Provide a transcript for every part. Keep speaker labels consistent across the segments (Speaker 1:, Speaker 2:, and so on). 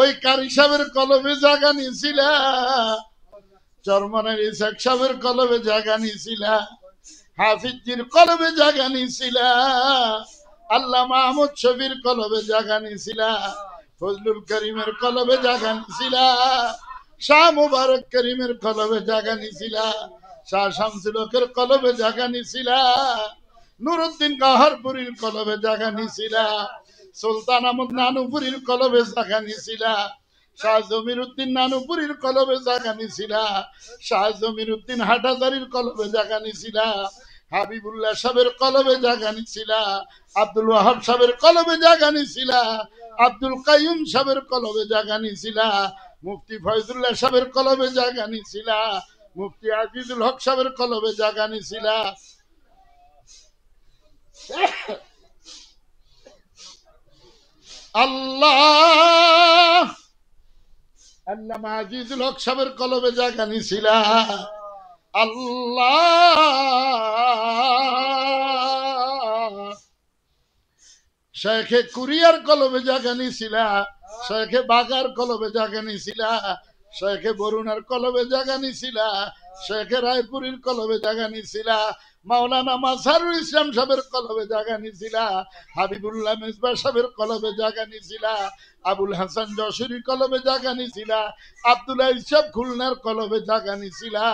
Speaker 1: ওই কারি সাহেবের কলবে জায়গা নিয়েছিলা, চরমনের ইসাক সাহেবের কলবে জায়গা নিয়েছিলা, হাফিজির কলবে জায়গা নিয়েছিলা, আল্লাহ মাহমুদ শফির কলবে জায়গা নিয়েছিলা, ফজলুল করিমের কলবে জায়গা নিয়েছিলা, শাহ মুবারক করিমের কলবে জায়গা নিয়েছিলা, শাহ শামসুল হকের কলবে জায়গা নিয়েছিলা, নুরুদ্দিন কাহারপুরীর কলবে জায়গা নিয়েছিলা, সুলতান আহমদ নানুপুরীর কলবে জায়গা নিয়েছিলা, শাহ জমির উদ্দিন নানুপুরীর কলবে জায়গা নিয়েছিলা, শাহ জমির উদ্দিন হাটাজারির কলবে জায়গা নিয়েছিলা, হাবিবুল্লাহ সাহেবের কলবে জায়গা নিয়েছিলা, আব্দুল ওয়াহাব সাহেবের কলবে জায়গা নিয়েছিলা, আব্দুল কাইয়ুম সাহেবের কলবে জায়গা নিয়েছিলা, মুফতি ফয়জুল্লাহ সাহেবের কলবে জায়গা নিয়েছিলা, মুফতি আজিজুল হক সাহেবের কলবে জায়গা নিয়েছিলা। আল্লাহ আল্লাহ আজিজুল হক সাহেবের কলবে জায়গা নিয়েছিলা, আল্লাহ শেখে কুরিয়ার কলবে জায়গা নিয়েছিলা, শেখে বাগার কলবে জায়গা নিয়েছিলা, শেখে বরুণার কলবে জায়গা নিয়েছিলা, শেখে রায়পুরীর কলবে জায়গা নিয়েছিলা, মাওলানা মাসারুল ইসলাম সাহেবের কলবে জায়গা নিয়েছিলা, হাবিবুল্লাহ মিসবাহ সাহেবের কলবে জায়গা নিয়েছিলা, আবুল হাসান যশোরীর কলবে জায়গা নিয়েছিলা, আব্দুল্লাহ ইসহাক খুলনার কলবে জায়গা নিয়েছিলা।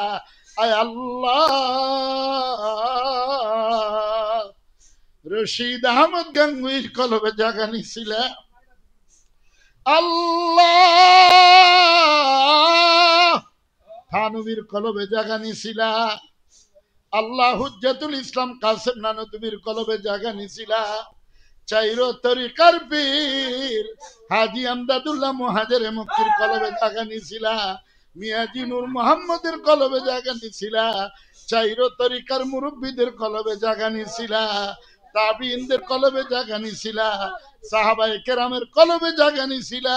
Speaker 1: আয় আল্লাহ রশিদ আহমদ গাঙ্গুইর কলবে জায়গা নিয়েছিলা, আল্লাহ থানবীর কলবে জায়গা নিয়েছিলা, আল্লাহ হুজ্জাতুল ইসলাম কাসেম নানতুবির কলবে জায়গা নিয়েছিলা, চাইরো তরিকার পীর হাজী আমদাদুল্লাহ মুহাজিরে মক্কির কলবে জায়গা নিয়েছিলা, মিয়াজি নূর মুহাম্মদের কলবে জায়গা নিয়েছিলা, চাইরো তরিকার মুরব্বীদের কলবে জায়গা নিয়েছিলা, তাবিঈনদের কলবে জায়গা নিয়েছিলা, সাহাবায়ে কেরামের কলবে জায়গা নিয়েছিলা।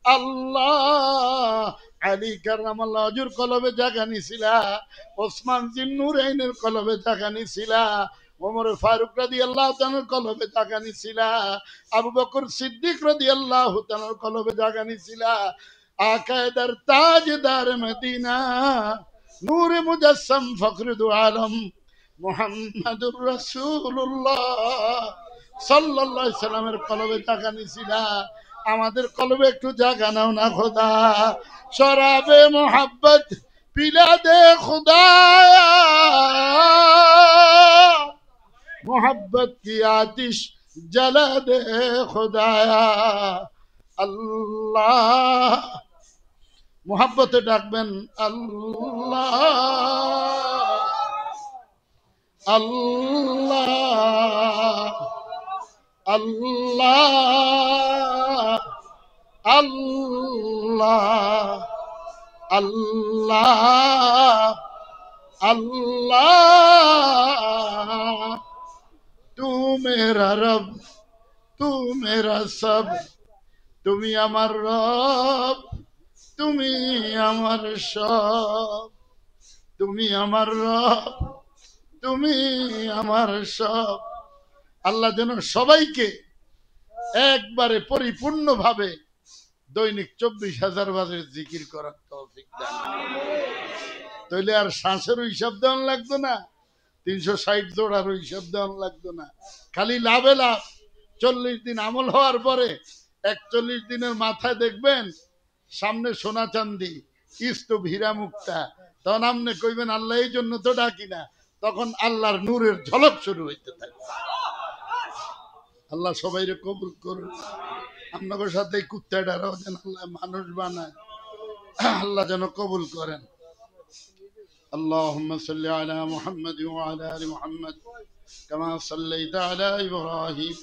Speaker 1: আল্লাহ আলী কারামাল্লাহ হুজুর কলবে জায়গা নিয়েছিলা, ওসমান জিন্নুরাইনের কলবে জায়গা নিয়েছিলা, ওমর ফারুক রাদিয়াল্লাহু তাআলার কলবে জায়গা নিয়েছিলা, আবু বকর সিদ্দিক রাদিয়াল্লাহু তাআলার কলবে জায়গা নিয়েছিলা, আকায়েদার তাজদার মদিনা নূরে মুজাসসাম ফখরুল আলম মুহাম্মাদুর রাসূলুল্লাহ সাল্লাল্লাহু আলাইহি সাল্লামের কলবে জায়গা নিয়েছিলা। আমাদের কলবে একটু জায়গা নাও না খোদা, শরাবে মোহাব্বত পিলা দে খুদা, मोहब्बत की आतिश जला दे खुदाया। अल्लाह मोहब्बत डाकबेन अल्लाह अल्लाह अल्लाह अल्लाह अल्लाह अल्लाह तू मेरा रब तू मेरा सब, তুমি আমার রব তুমি আমার সব, তুমি আমার রব তুমি আমার সব। আল্লাহ যেন সবাইকে একবারে পরিপূর্ণভাবে দৈনিক 24,000 বারের জিকির করার তৌফিক দান। তাইলে আর শ্বাসের হিসাব দেওয়ান লাগতো না, 360 জোড়ার হিসাব দেওয়ান লাগতো না, খালি লাভে লাভ। 40 দিন আমল হওয়ার পরে 41 দিনের মাথায় দেখবেন সামনে সোনা চান্দি স্তূপ হীরা মুক্তা, তখন আপনি কইবেন আল্লাহ এই জন্য তো ডাকি না, তখন আল্লাহর নূরের ঝলক শুরু হইতে থাকবে। আল্লাহ সবাইরে কবুল করুন। আপনাদের সাথে কুত্তাটারাও যেন আল্লাহ মানুষ বানায়, আল্লাহ যেন কবুল করেন। اللهم صل على محمد وعلى ال محمد كما صليت على ابراهيم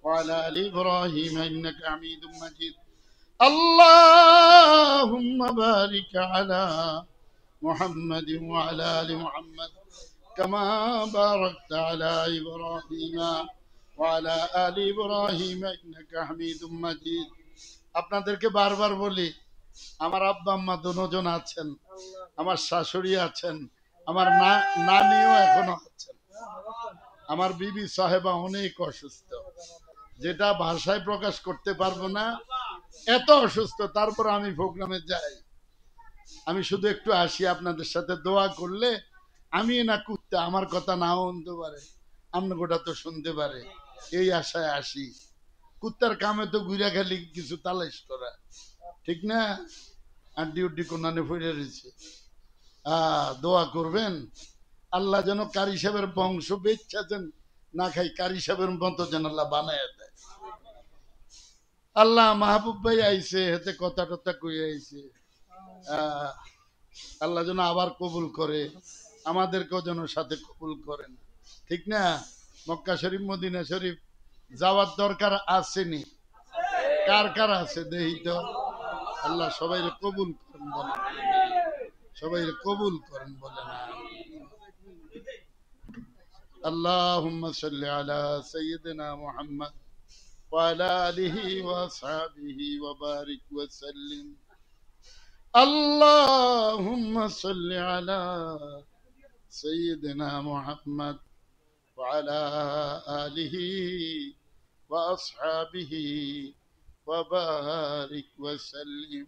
Speaker 1: وعلى ال ابراهيم انك حميد مجيد. اللهم بارك على محمد وعلى ال محمد كما باركت على ابراهيم وعلى ال ابراهيم انك حميد مجيد. আপনাদেরকে বারবার বলি, আমার আব্বা আম্মা দুজন আছেন, আমার শাশুড়ি আছেন, আমার নানিও এখনো আছেন, আমার বিবি সাহেবা অনেক অসুস্থ, যেটা ভাষায় প্রকাশ করতে পারবো না। এত অসুস্থ, তারপর আমি প্রোগ্রামে যাই। আমি শুধু একটু আসি, আপনাদের সাথে দোয়া করলে আমি না কুত্তা, আমার কথা নাও শুনতে পারে, আপনার গোটা তো শুনতে পারে, এই আশায় আসি। কুত্তার কামে তো ঘুরা খালি কিছু তালাশ করা, ঠিক না? আড্ডি উড্ডি কোনানে পড়ে রয়েছে। দোয়া করবেন আল্লাহ যেন কারি সাহেবের বংশ বেচ্ছাছেন না খাই, কারি সাহেবের মতো যেন আল্লাহ বানায় দেয়। আল্লাহ মাহবুব ভাই আইছে, হেতে কথা টথা কই আইছে, আল্লাহ যেন আবার কবুল করে, আমাদেরকেও যেন সাথে কবুল করেন, ঠিক না? মক্কা শরীফ মদিনা শরীফ যাওয়ার দরকার আসেনি? কার কার আছে দেহি তো? আল্লাহ সবাই কবুল করেন বলেন, সবাই কবুল করেন বলেন। اللهم صل على سيدنا محمد وعلى آله وأصحابه وبارك وسلم. اللهم صل على سيدنا محمد وعلى آله وأصحابه وبارك وسلم.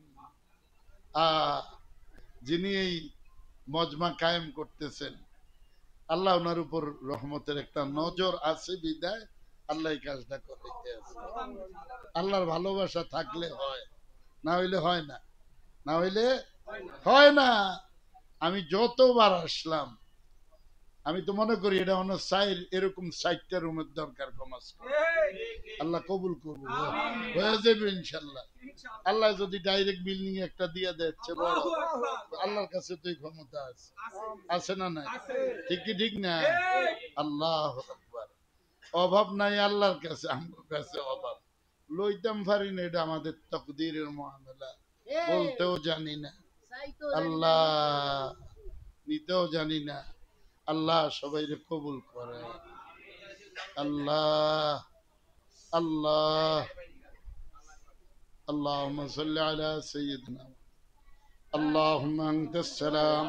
Speaker 1: যিনি এই মজমা কায়েম করতেছেন, আল্লাহ ওনার উপর রহমতের একটা নজর আছে বিদায় আল্লাহ এই কাজটা করতে আছে। আল্লাহর ভালোবাসা থাকলে হয়, না হইলে হয় না, না হইলে হয় না। আমি যতবার আসলাম, আমি তো মনে করি এটা অন্য সাইড, এরকম 60টা রুমের দরকার কমাস। আল্লাহ কবুল করবো, হয়ে যাবে ইনশাল্লাহ। আল্লাহ যদি ডাইরেক্ট বিল্ডিং একটা দিয়ে দিচ্ছে বড়, আল্লাহর কাছে তো ক্ষমতা আছে, আছে না নাই? ঠিক কি ঠিক না? আল্লাহ আকবার। অভাব নাই আল্লাহর কাছে, আমার কাছে অভাব লইতাম পারি না, এটা আমাদের তকদিরের মামলা, বলতেও জানি না আল্লাহ, নিতেও জানি না। আল্লাহ সবাই কবুল করে। আল্লাহ আল্লাহ اللهم صل على سيدنا. اللهم أنت السلام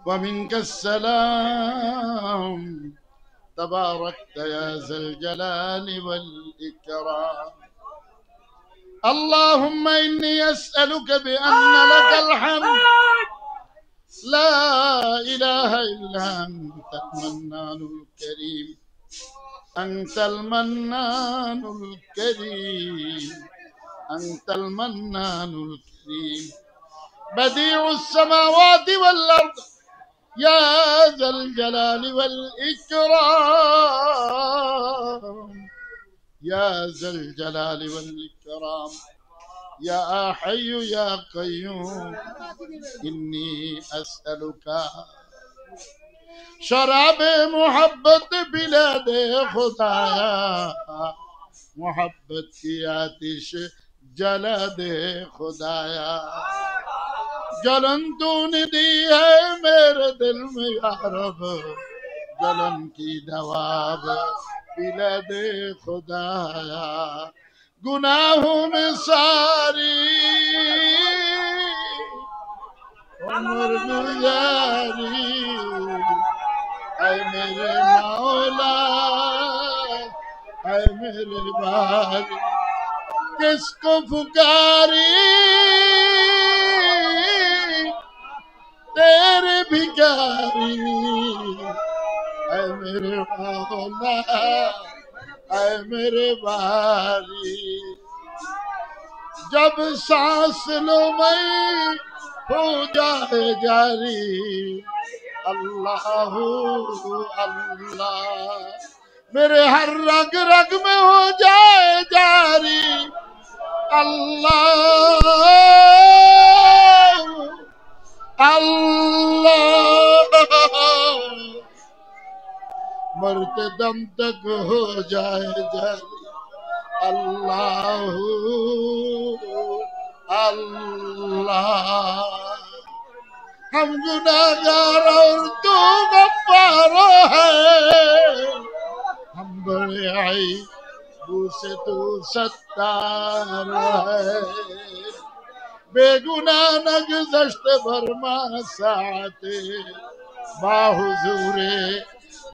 Speaker 1: ومنك السلام، تباركت يا ذا الجلال والإكرام. اللهم إني أسألك بأن لك الحمد لا إله إلا أنت المنان الكريم، أنت المنان الكريم، أنت المنان الكريم، بديع السماوات والأرض يا ذا الجلال والإكرام، يا ذا الجلال والإكرام، يا حي يا قيوم. إني أسألك شراب محبت بلاد خدایا، محبت کی آتش جلا دے خدایا. جلن تو نے دی ہے میرے دل میں یا رب، جلن کی دواب پلا دے خدایا. گناہوں میں ساری عمر گزاری، اے میرے مولا اے میرے باری، کس کو پکاری تیرے بھکاری، اے میرے مولا اے میرے باری. جب سانس لو میں ہو جائے جاری، اللہ اللہ میرے ہر رگ رگ میں ہو جائے جاری. اللہ اللہ مرتے دم تک ہو جائے جاری. اللہ اللہ ہم گناہگار اور تو غفار ہے، ہم بڑے عیبوں سے تو ستار ہے. بے گناہ نگذشت برما ساعت با حضور